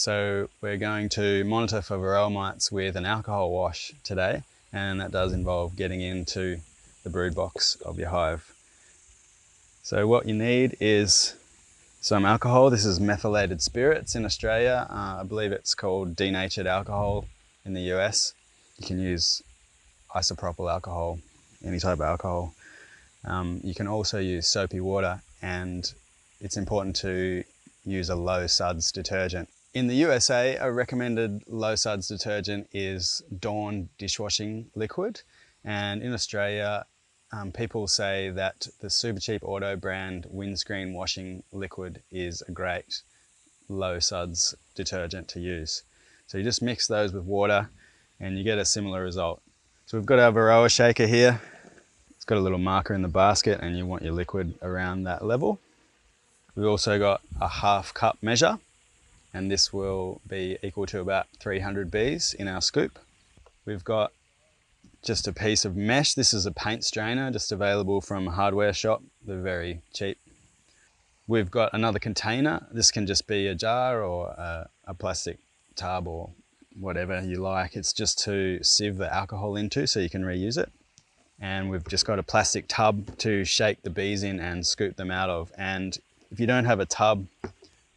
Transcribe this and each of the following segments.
So we're going to monitor for Varroa mites with an alcohol wash today, and that does involve getting into the brood box of your hive. So what you need is some alcohol. This is methylated spirits in Australia. I believe it's called denatured alcohol in the US. You can use isopropyl alcohol, any type of alcohol. You can also use soapy water, and it's important to use a low suds detergent. In the USA, a recommended low suds detergent is Dawn dishwashing liquid, and in Australia, people say that the super cheap auto brand windscreen washing liquid is a great low suds detergent to use. So you just mix those with water and you get a similar result. So we've got our Varroa shaker here. It's got a little marker in the basket and you want your liquid around that level. We've also got a half cup measure, and this will be equal to about 300 bees in our scoop. We've got just a piece of mesh. This is a paint strainer, just available from a hardware shop. They're very cheap. We've got another container. This can just be a jar or a plastic tub or whatever you like. It's just to sieve the alcohol into so you can reuse it. And we've just got a plastic tub to shake the bees in and scoop them out of. And if you don't have a tub,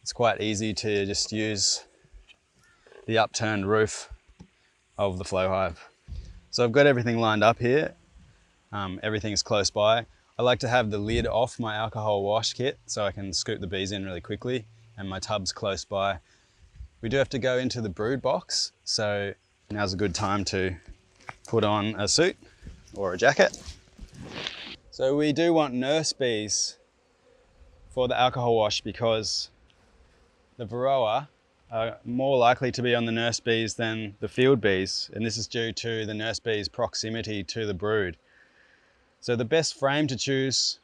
it's quite easy to just use the upturned roof of the flow hive. So I've got everything lined up here. Everything's close by. I like to have the lid off my alcohol wash kit so I can scoop the bees in really quickly, and my tub's close by. We do have to go into the brood box, so now's a good time to put on a suit or a jacket. So we do want nurse bees for the alcohol wash because the Varroa are more likely to be on the nurse bees than the field bees, and this is due to the nurse bees' proximity to the brood. So the best frame to choose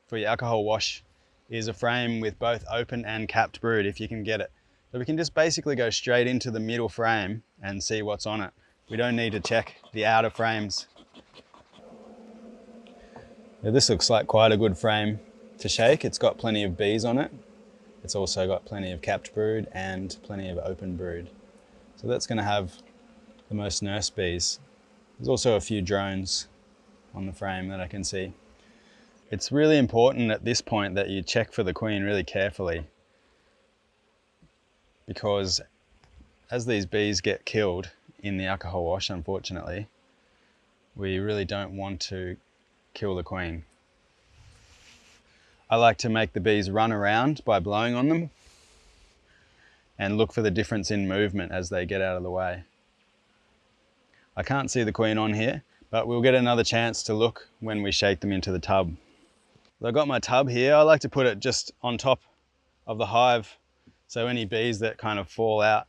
for your alcohol wash is a frame with both open and capped brood, if you can get it. So we can just basically go straight into the middle frame and see what's on it. We don't need to check the outer frames. Now this looks like quite a good frame to shake. It's got plenty of bees on it. It's also got plenty of capped brood and plenty of open brood. So that's going to have the most nurse bees. There's also a few drones on the frame that I can see. It's really important at this point that you check for the queen really carefully, because as these bees get killed in the alcohol wash, unfortunately, we really don't want to kill the queen. I like to make the bees run around by blowing on them and look for the difference in movement as they get out of the way. I can't see the queen on here, but we'll get another chance to look when we shake them into the tub. I've got my tub here. I like to put it just on top of the hive, so any bees that kind of fall out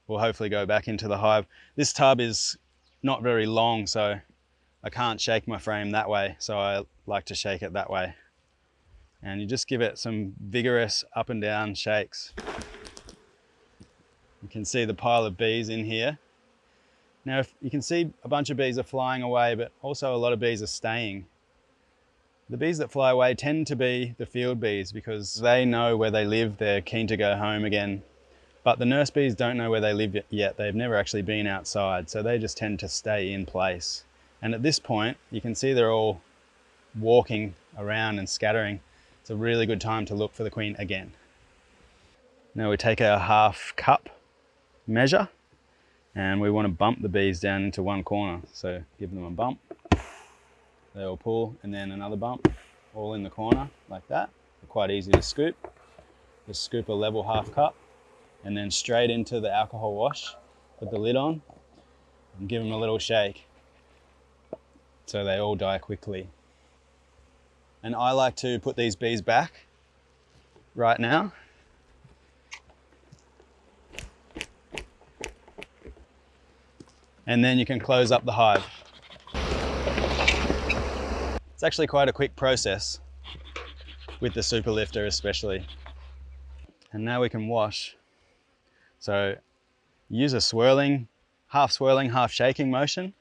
will hopefully go back into the hive. This tub is not very long, so I can't shake my frame that way, so I like to shake it that way. And you just give it some vigorous up and down shakes. You can see the pile of bees in here. Now, if you can see a bunch of bees are flying away, but also a lot of bees are staying. The bees that fly away tend to be the field bees because they know where they live, they're keen to go home again. But the nurse bees don't know where they live yet. They've never actually been outside, so they just tend to stay in place. And at this point, you can see they're all walking around and scattering. It's a really good time to look for the queen again. Now we take our half cup measure and we want to bump the bees down into one corner. So give them a bump, they all pull, and then another bump, all in the corner like that. They're quite easy to scoop. Just scoop a level half cup and then straight into the alcohol wash. Put the lid on and give them a little shake so they all die quickly. And I like to put these bees back right now. And then you can close up the hive. It's actually quite a quick process with the super lifter especially. And now we can wash. So use a swirling, half shaking motion.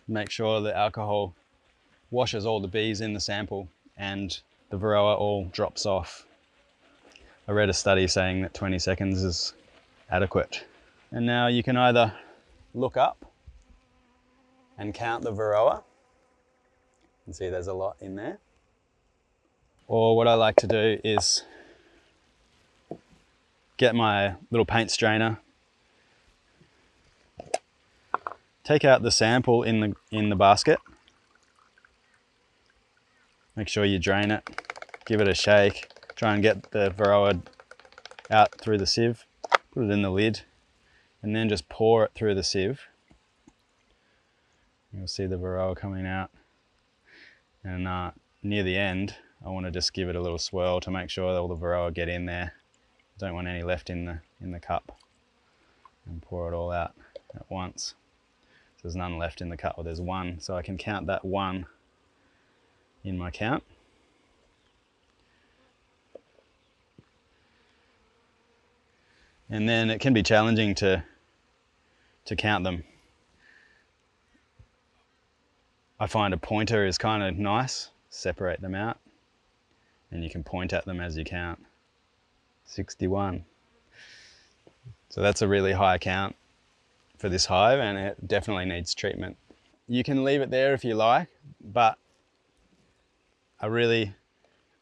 Make sure the alcohol washes all the bees in the sample and the Varroa all drops off. I read a study saying that 20 seconds is adequate. And now you can either look up and count the Varroa. You can see there's a lot in there. Or what I like to do is get my little paint strainer, take out the sample in the basket, make sure you drain it, give it a shake, try and get the Varroa out through the sieve, put it in the lid, and then just pour it through the sieve. You'll see the Varroa coming out. And near the end, I want to just give it a little swirl to make sure that all the Varroa get in there. Don't want any left in the cup. And pour it all out at once. So there's none left in the cup, or there's one. So I can count that one in my count. And then it can be challenging to count them. I find a pointer is kind of nice, separate them out, and you can point at them as you count. 61. So that's a really high count for this hive, and it definitely needs treatment. You can leave it there if you like, but a really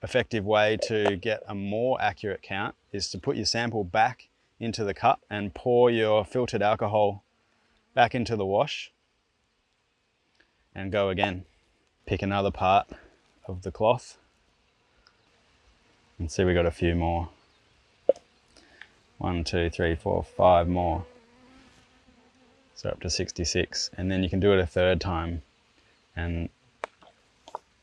effective way to get a more accurate count is to put your sample back into the cup and pour your filtered alcohol back into the wash and go again. Pick another part of the cloth and see we got a few more. 1, 2, 3, 4, 5 more. So up to 66, and then you can do it a third time and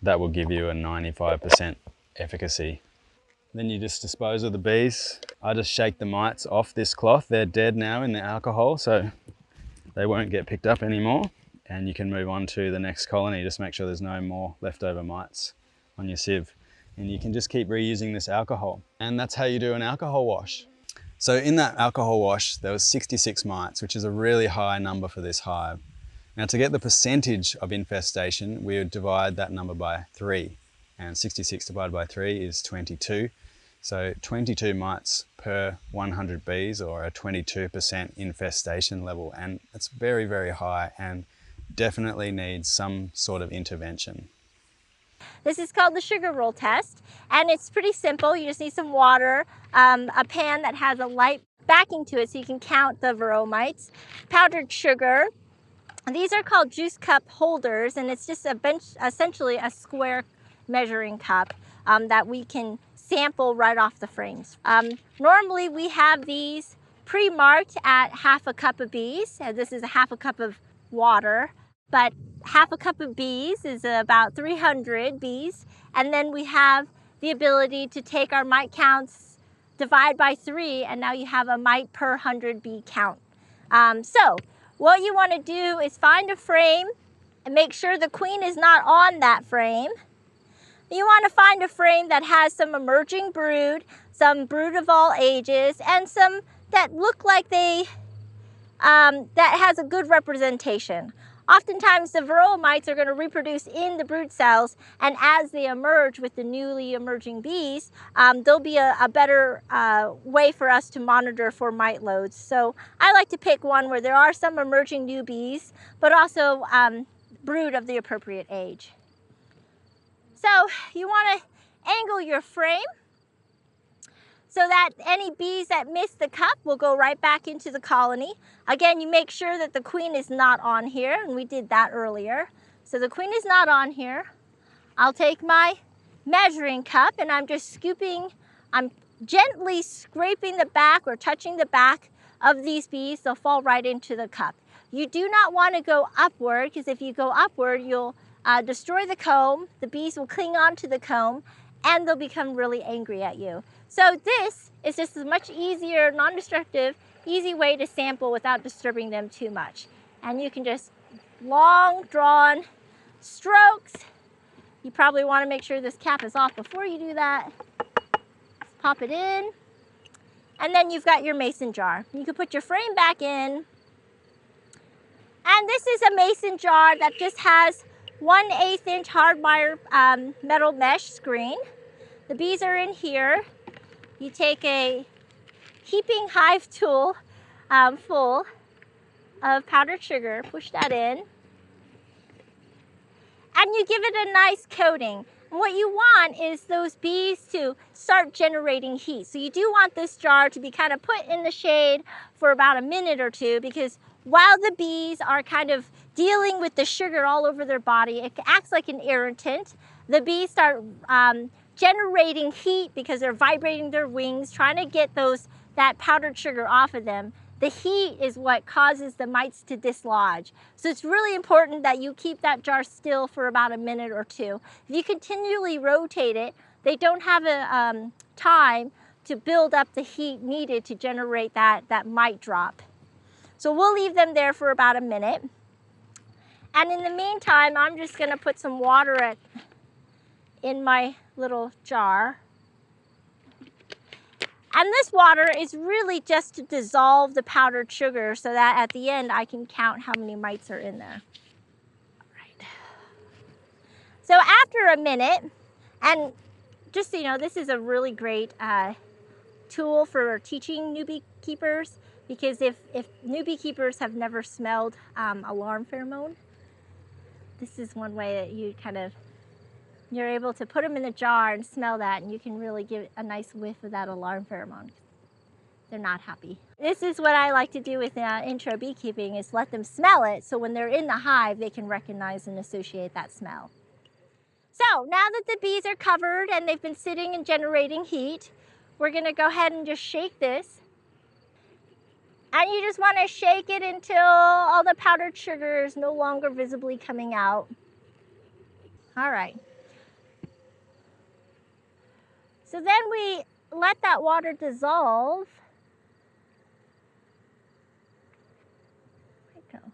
that will give you a 95% efficacy. Then you just dispose of the bees. I just shake the mites off this cloth. They're dead now in the alcohol, so they won't get picked up anymore. And you can move on to the next colony. Just make sure there's no more leftover mites on your sieve. And you can just keep reusing this alcohol. And that's how you do an alcohol wash. So in that alcohol wash, there was 66 mites, which is a really high number for this hive. Now to get the percentage of infestation, we would divide that number by 3. And 66 divided by 3 is 22. So 22 mites per 100 bees, or a 22% infestation level. And it's very, very high and definitely needs some sort of intervention. This is called the sugar roll test, and it's pretty simple. You just need some water, a pan that has a light backing to it so you can count the Varroa mites, powdered sugar. These are called juice cup holders, and it's just essentially a square measuring cup that we can sample right off the frames. Normally we have these pre-marked at half a cup of bees. This is a half a cup of water, but half a cup of bees is about 300 bees. And then we have the ability to take our mite counts, divide by 3, and now you have a mite per 100 bee count. So what you want to do is find a frame and make sure the queen is not on that frame. You want to find a frame that has some emerging brood, some brood of all ages, and some that look like that has a good representation. Oftentimes the Varroa mites are going to reproduce in the brood cells, and as they emerge with the newly emerging bees, there'll be a better way for us to monitor for mite loads. So I like to pick one where there are some emerging new bees, but also brood of the appropriate age. So you want to angle your frame so that any bees that miss the cup will go right back into the colony. Again, you make sure that the queen is not on here, and we did that earlier. So the queen is not on here. I'll take my measuring cup and I'm gently scraping the back or touching the back of these bees. They'll fall right into the cup. You do not want to go upward, because if you go upward, you'll destroy the comb. The bees will cling on to the comb and they'll become really angry at you. So this is just a much easier, non-destructive, easy way to sample without disturbing them too much. And you can just long drawn strokes. You probably want to make sure this cap is off before you do that. Just pop it in. And then you've got your mason jar. You can put your frame back in. And this is a mason jar that just has 1/8 inch hardwire metal mesh screen. The bees are in here. You take a heaping hive tool full of powdered sugar. Push that in. And you give it a nice coating. And what you want is those bees to start generating heat. So you do want this jar to be kind of put in the shade for about a minute or two, because while the bees are kind of dealing with the sugar all over their body, it acts like an irritant. The bees start generating heat because they're vibrating their wings, trying to get that powdered sugar off of them. The heat is what causes the mites to dislodge. So it's really important that you keep that jar still for about a minute or two. If you continually rotate it, they don't have a time to build up the heat needed to generate that mite drop. So we'll leave them there for about a minute. And in the meantime, I'm just gonna put some water in my little jar. And this water is really just to dissolve the powdered sugar so that at the end I can count how many mites are in there. All right. So after a minute, and just so you know, this is a really great tool for teaching new beekeepers, because if new beekeepers have never smelled alarm pheromone, this is one way that you're able to put them in a jar and smell that, and you can really give a nice whiff of that alarm pheromone. They're not happy. This is what I like to do with intro beekeeping, is let them smell it, so when they're in the hive, they can recognize and associate that smell. So now that the bees are covered and they've been sitting and generating heat, we're gonna go ahead and just shake this. And you just wanna shake it until all the powdered sugar is no longer visibly coming out. All right. So then we let that water dissolve. There we go.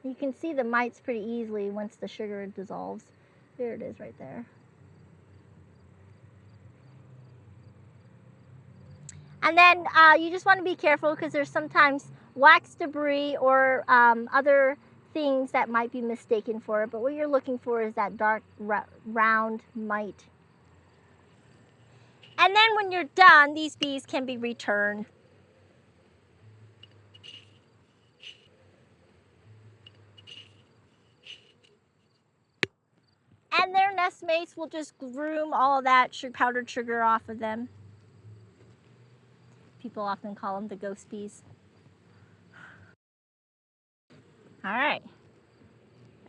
You can see the mites pretty easily once the sugar dissolves. There it is right there. And then you just want to be careful, because there's sometimes wax debris or other things that might be mistaken for it. But what you're looking for is that dark round mite. And then when you're done, these bees can be returned. And their nest mates will just groom all of that powdered sugar off of them. People often call them the ghost bees. All right,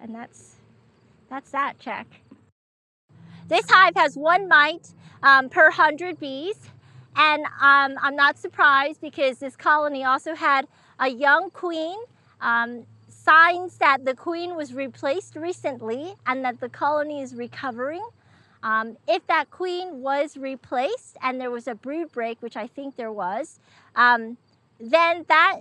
and that's that check. This hive has 1 mite per 100 bees, and I'm not surprised, because this colony also had a young queen. Signs that the queen was replaced recently and that the colony is recovering. If that queen was replaced and there was a brood break, which I think there was, then that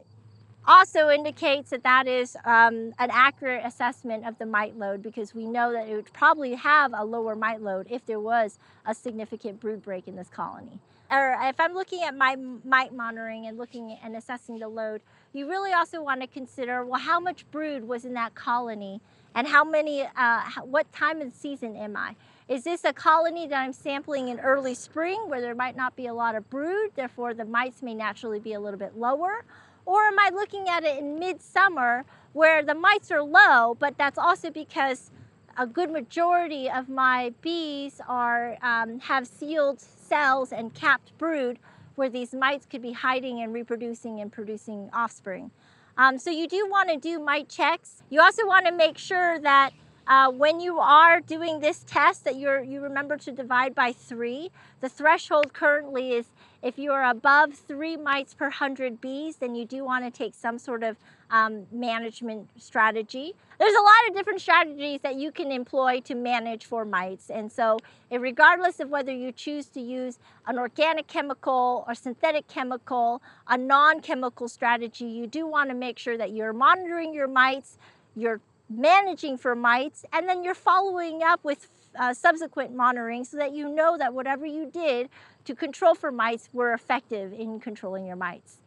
also indicates that that is an accurate assessment of the mite load, because we know that it would probably have a lower mite load if there was a significant brood break in this colony. Or if I'm looking at my mite monitoring and looking and assessing the load, you really also want to consider, well, how much brood was in that colony, and how many, what time of the season am I? Is this a colony that I'm sampling in early spring, where there might not be a lot of brood, therefore the mites may naturally be a little bit lower? Or am I looking at it in midsummer, where the mites are low, but that's also because a good majority of my bees have sealed cells and capped brood, where these mites could be hiding and reproducing and producing offspring. So you do want to do mite checks. You also want to make sure that when you are doing this test, that you remember to divide by 3. The threshold currently is, if you are above 3 mites per 100 bees, then you do want to take some sort of management strategy. There's a lot of different strategies that you can employ to manage for mites. And so regardless of whether you choose to use an organic chemical or synthetic chemical, a non-chemical strategy, you do want to make sure that you're monitoring your mites, you're managing for mites, and then you're following up with subsequent monitoring, so that you know that whatever you did to control for mites were effective in controlling your mites.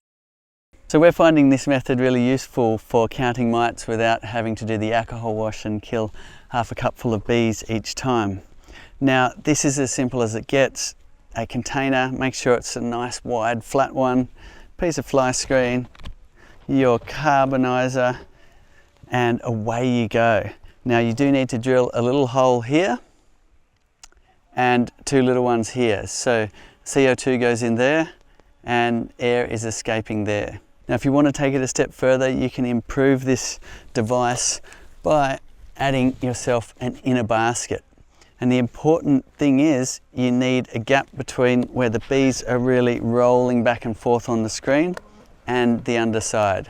So we're finding this method really useful for counting mites without having to do the alcohol wash and kill half a cupful of bees each time. Now, this is as simple as it gets. A container, make sure it's a nice wide flat one, piece of fly screen, your carbonizer, and away you go. Now you do need to drill a little hole here and 2 little ones here. So CO2 goes in there and air is escaping there. Now if you want to take it a step further, you can improve this device by adding yourself an inner basket. And the important thing is you need a gap between where the bees are really rolling back and forth on the screen and the underside.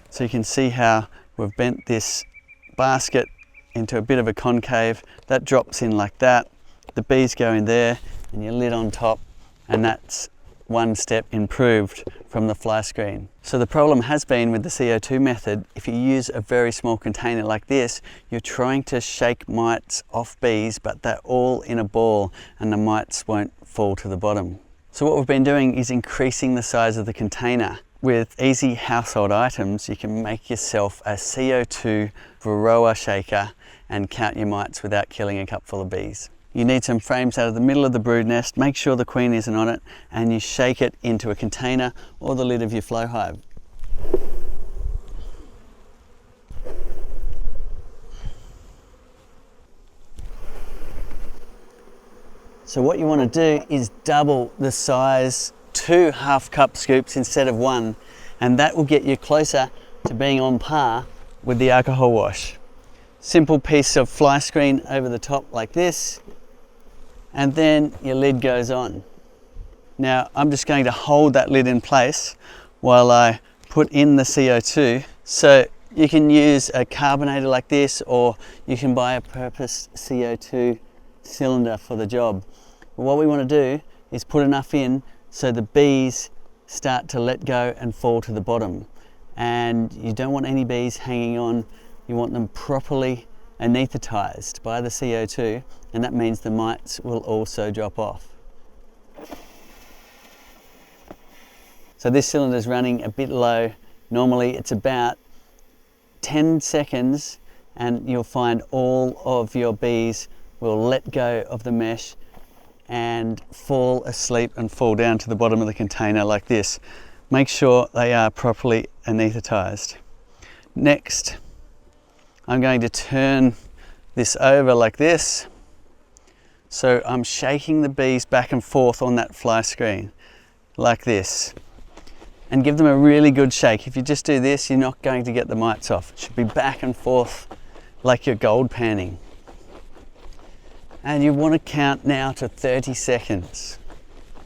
So you can see how we've bent this basket into a bit of a concave. That drops in like that. The bees go in there and your lid on top, and that's one step improved from the fly screen. So the problem has been with the CO2 method, if you use a very small container like this, you're trying to shake mites off bees, but they're all in a ball and the mites won't fall to the bottom. So what we've been doing is increasing the size of the container. With easy household items, you can make yourself a CO2 Varroa shaker and count your mites without killing a cupful of bees. You need some frames out of the middle of the brood nest, make sure the queen isn't on it, and you shake it into a container or the lid of your flow hive. So what you want to do is double the size, 2 half-cup scoops instead of 1, and that will get you closer to being on par with the alcohol wash. Simple piece of fly screen over the top like this, and then your lid goes on. Now I'm just going to hold that lid in place while I put in the CO2. So you can use a carbonator like this, or you can buy a purpose CO2 cylinder for the job. But what we want to do is put enough in so the bees start to let go and fall to the bottom. And you don't want any bees hanging on, you want them properly anaesthetized by the CO2, and that means the mites will also drop off. So this cylinder is running a bit low. Normally it's about 10 seconds and you'll find all of your bees will let go of the mesh and fall asleep and fall down to the bottom of the container like this. Make sure they are properly anaesthetized. Next, I'm going to turn this over like this. So I'm shaking the bees back and forth on that fly screen like this, and give them a really good shake. If you just do this, you're not going to get the mites off. It should be back and forth like you're gold panning. And you want to count now to 30 seconds.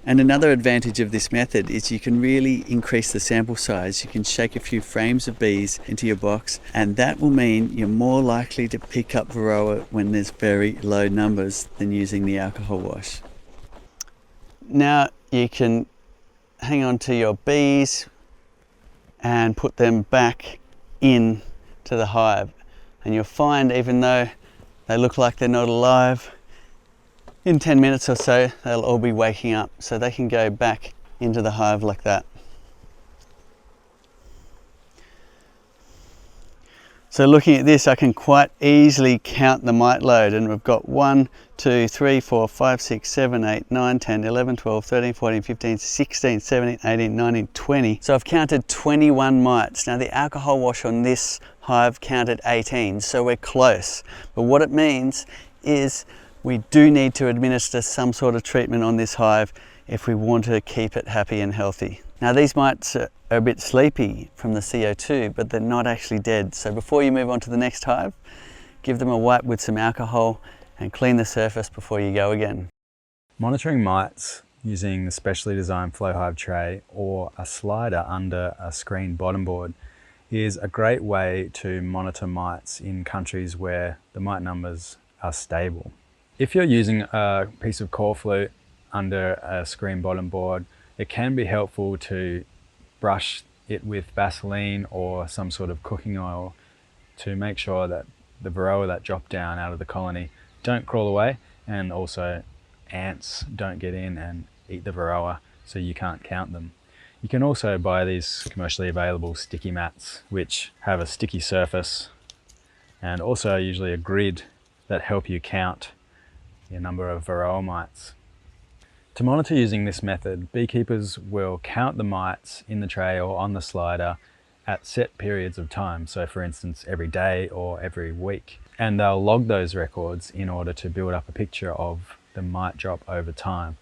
And another advantage of this method is you can really increase the sample size. You can shake a few frames of bees into your box, and that will mean you're more likely to pick up Varroa when there's very low numbers than using the alcohol wash. Now you can hang on to your bees and put them back in to the hive. And you'll find, even though they look like they're not alive, in 10 minutes or so, they'll all be waking up, so they can go back into the hive like that. So looking at this, I can quite easily count the mite load, and we've got 1, 2, 3, 4, 5, 6, 7, 8, 9, 10, 11, 12, 13, 14, 15, 16, 17, 18, 19, 20. So I've counted 21 mites. Now the alcohol wash on this hive counted 18, so we're close. But what it means is we do need to administer some sort of treatment on this hive if we want to keep it happy and healthy. Now these mites are a bit sleepy from the CO2, but they're not actually dead. So before you move on to the next hive, give them a wipe with some alcohol and clean the surface before you go again. Monitoring mites using the specially designed flow hive tray or a slider under a screen bottom board is a great way to monitor mites in countries where the mite numbers are stable. If you're using a piece of core flute under a screen bottom board, it can be helpful to brush it with Vaseline or some sort of cooking oil to make sure that the Varroa that drop down out of the colony don't crawl away, and also ants don't get in and eat the Varroa so you can't count them. You can also buy these commercially available sticky mats which have a sticky surface and also usually a grid that help you count your number of Varroa mites. To monitor using this method, beekeepers will count the mites in the tray or on the slider at set periods of time. So for instance, every day or every week. And they'll log those records in order to build up a picture of the mite drop over time.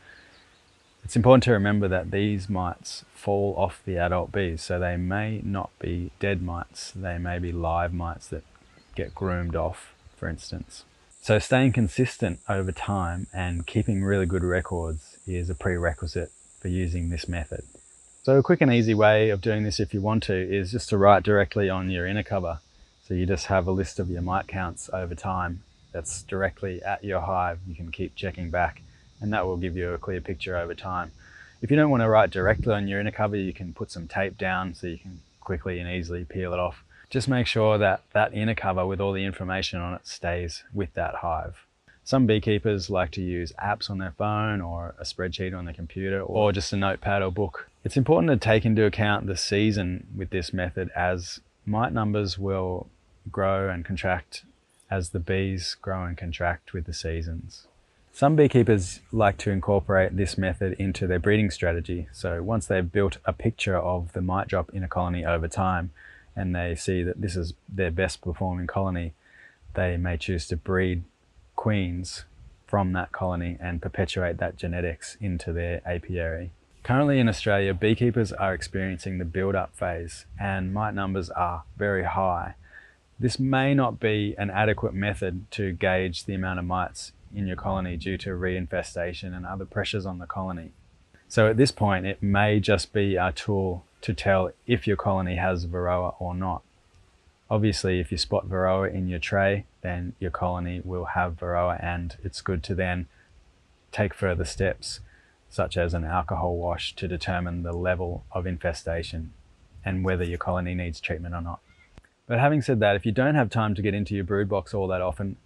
It's important to remember that these mites fall off the adult bees, so they may not be dead mites. They may be live mites that get groomed off, for instance. So staying consistent over time and keeping really good records is a prerequisite for using this method. So a quick and easy way of doing this, if you want to, is just to write directly on your inner cover. So you just have a list of your mite counts over time that's directly at your hive. You can keep checking back, and that will give you a clear picture over time. If you don't want to write directly on your inner cover, you can put some tape down so you can quickly and easily peel it off. Just make sure that that inner cover with all the information on it stays with that hive. Some beekeepers like to use apps on their phone or a spreadsheet on their computer or just a notepad or book. It's important to take into account the season with this method, as mite numbers will grow and contract as the bees grow and contract with the seasons. Some beekeepers like to incorporate this method into their breeding strategy. So once they've built a picture of the mite drop in a colony over time, and they see that this is their best performing colony, they may choose to breed queens from that colony and perpetuate that genetics into their apiary. Currently in Australia, beekeepers are experiencing the build-up phase and mite numbers are very high. This may not be an adequate method to gauge the amount of mites in your colony due to reinfestation and other pressures on the colony. So at this point, it may just be a tool to tell if your colony has Varroa or not. Obviously, if you spot Varroa in your tray, then your colony will have Varroa, and it's good to then take further steps, such as an alcohol wash, to determine the level of infestation and whether your colony needs treatment or not. But having said that, if you don't have time to get into your brood box all that often,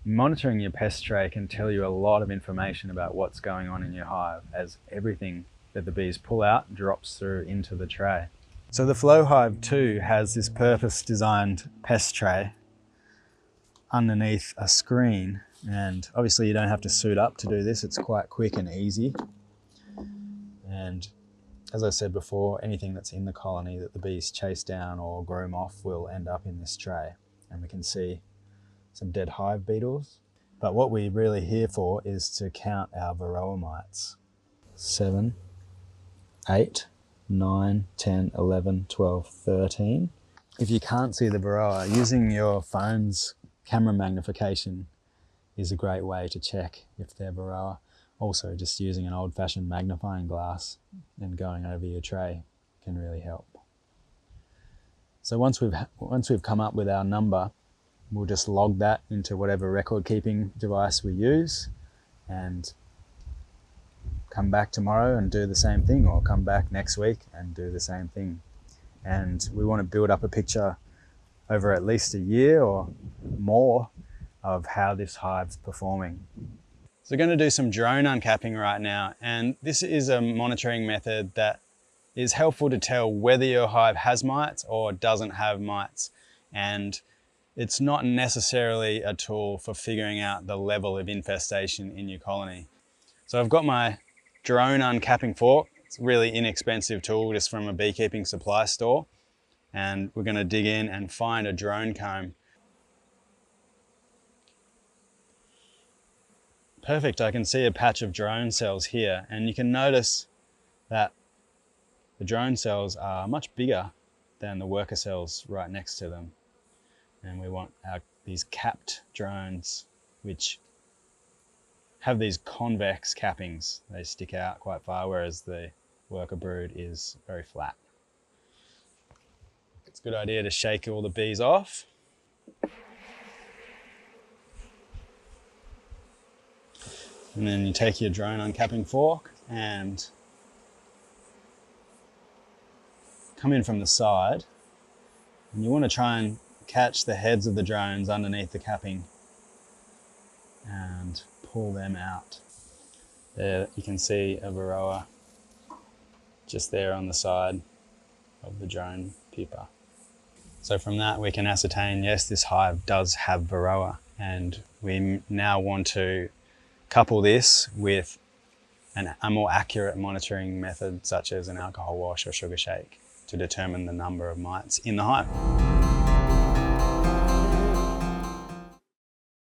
monitoring your pest tray can tell you a lot of information about what's going on in your hive, as everything that the bees pull out drops through into the tray. So the Flow Hive 2 has this purpose-designed pest tray underneath a screen, and obviously you don't have to suit up to do this. It's quite quick and easy. And as I said before, anything that's in the colony that the bees chase down or groom off will end up in this tray. And we can see some dead hive beetles. But what we're really here for is to count our Varroa mites. 7, 8, 9, 10, 11, 12, 13. If you can't see the Varroa, using your phone's camera magnification is a great way to check if they're Varroa. Also, just using an old-fashioned magnifying glass and going over your tray can really help. So once we've come up with our number, we'll just log that into whatever record-keeping device we use and come back tomorrow and do the same thing, or come back next week and do the same thing. And we want to build up a picture over at least a year or more of how this hive's performing. So we're going to do some drone uncapping right now, and this is a monitoring method that is helpful to tell whether your hive has mites or doesn't have mites. And it's not necessarily a tool for figuring out the level of infestation in your colony. So I've got my drone uncapping fork. It's a really inexpensive tool just from a beekeeping supply store. And we're going to dig in and find a drone comb. Perfect, I can see a patch of drone cells here, and you can notice that the drone cells are much bigger than the worker cells right next to them. And we want these capped drones, which have these convex cappings. They stick out quite far, whereas the worker brood is very flat. It's a good idea to shake all the bees off. And then you take your drone uncapping fork and come in from the side. And you want to try and catch the heads of the drones underneath the capping and pull them out. There you can see a Varroa just there on the side of the drone pupa. So from that we can ascertain, yes, this hive does have Varroa, and we now want to couple this with a more accurate monitoring method such as an alcohol wash or sugar shake to determine the number of mites in the hive.